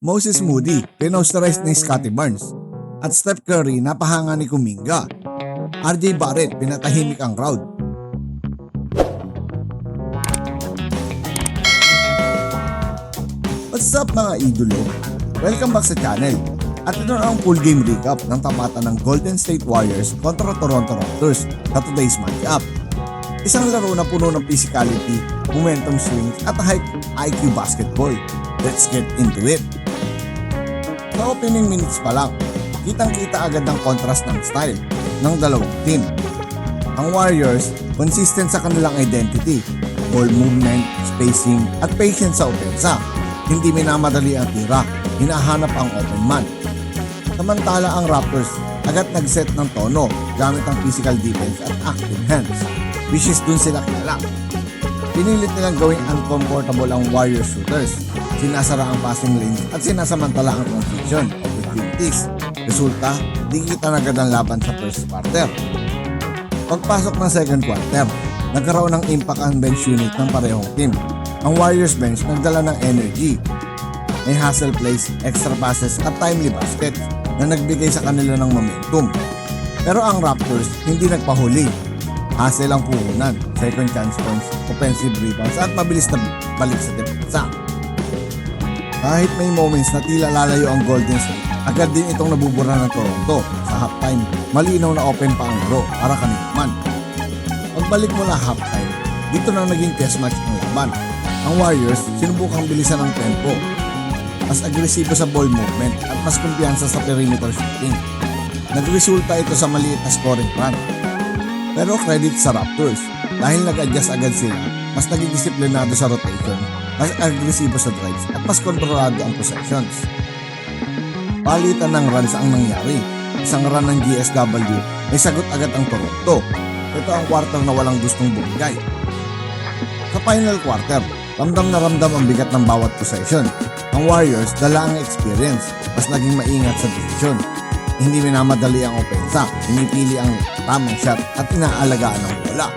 Moses Moody, pinosterize ni Scottie Barnes. At Steph Curry, napahanga ni Kuminga. RJ Barrett, pinatahimik ang crowd. What's up mga idolo? Welcome back sa channel. At ito na ang full game recap ng tapatan ng Golden State Warriors kontra Toronto Raptors sa today's matchup. Isang laro na puno ng physicality, momentum swings at high IQ basketball. Let's get into it. Sa opening minutes pa lang, kitang-kita agad ang contrast ng style ng dalawang team. Ang Warriors, consistent sa kanilang identity, ball movement, spacing at patience sa opensa. Hindi minamadali ang tira, hinahanap ang open man. Samantala ang Raptors, agad nag-set ng tono gamit ang physical defense at active hands, which is dun sila kilala. Pinilit nilang gawing uncomfortable ang Warriors shooters, sinasara ang passing lanes at sinasamantala ang transition opportunities. Resulta, di kita agad ang laban sa first quarter. Pagpasok ng second quarter, nagkaroon ng impact ang bench unit ng parehong team. Ang Warriors bench nagdala ng energy. May hustle plays, extra passes at timely baskets na nagbigay sa kanila ng momentum. Pero ang Raptors hindi nagpahuli. Hustle ang puhunan, second chance points, offensive rebounds at mabilis na balik sa depensa. Kahit may moments na tila lalayo ang Golden State, agad din itong nabubura ng Toronto. Sa halftime, malinaw na open pa ang laro para kanina man. Pagbalik mula halftime, dito na naging test match ng laban. Ang Warriors sinubukang bilisan ang tempo, mas agresibo sa ball movement at mas kumpiyansa sa perimeter shooting. Nagresulta ito sa maliit na scoring run. Pero credit sa Raptors, dahil nag-adjust agad sila, mas naging disiplinado sa rotation, mas agresibo sa drives at mas kontrolado ang possessions. Palitan ng runs ang nangyari. Isang run ng GSW, may sagot agad ang Toronto. Ito ang quarter na walang gustong bumigay. Sa final quarter, ramdam na ramdam ang bigat ng bawat possession. Ang Warriors dala ang experience, mas naging maingat sa decision. Hindi minamadali ang opensa, pinipili ang tamang shot at inaalagaan ang bola.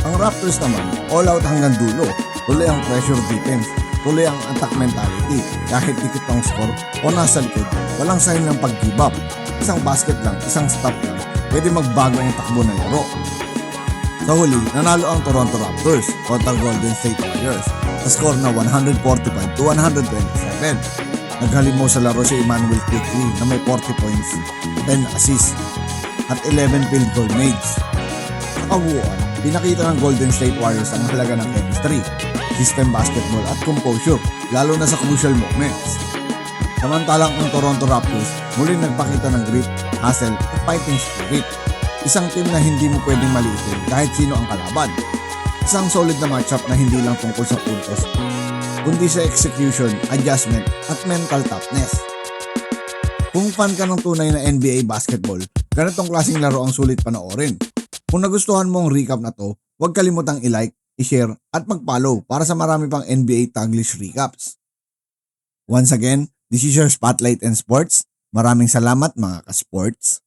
Ang Raptors naman, all out hanggang dulo. Tuloy ang pressure defense, tuloy ang attack mentality. Kahit dikit ang score o nasa likod, walang sign ng pag-give up. Isang basket lang, isang stop lang, pwede magbago ang takbo ng laro. Sa huli, nanalo ang Toronto Raptors kontra Golden State Warriors sa score na 145-127. Naghalimaw sa laro si Immanuel Quickley na may 40 points, 10 assists, at 11 field goal makes. Sa kabuuan, pinakita ng Golden State Warriors ang halaga ng chemistry, system basketball at composure, lalo na sa crucial moments. Samantalang ang Toronto Raptors muling nagpakita ng grit, hustle at fighting spirit. Isang team na hindi mo pwedeng maliitin kahit sino ang kalaban. Isang solid na matchup na hindi lang tungkol sa puntos, kundi sa execution, adjustment at mental toughness. Kung fan ka ng tunay na NBA basketball, ganitong klaseng laro ang sulit panoorin. Kung nagustuhan mo ang recap na to, huwag kalimutang i-like, i-share at mag-follow para sa marami pang NBA Taglish recaps. Once again, this is your Spotlight and Sports. Maraming salamat mga ka-sports.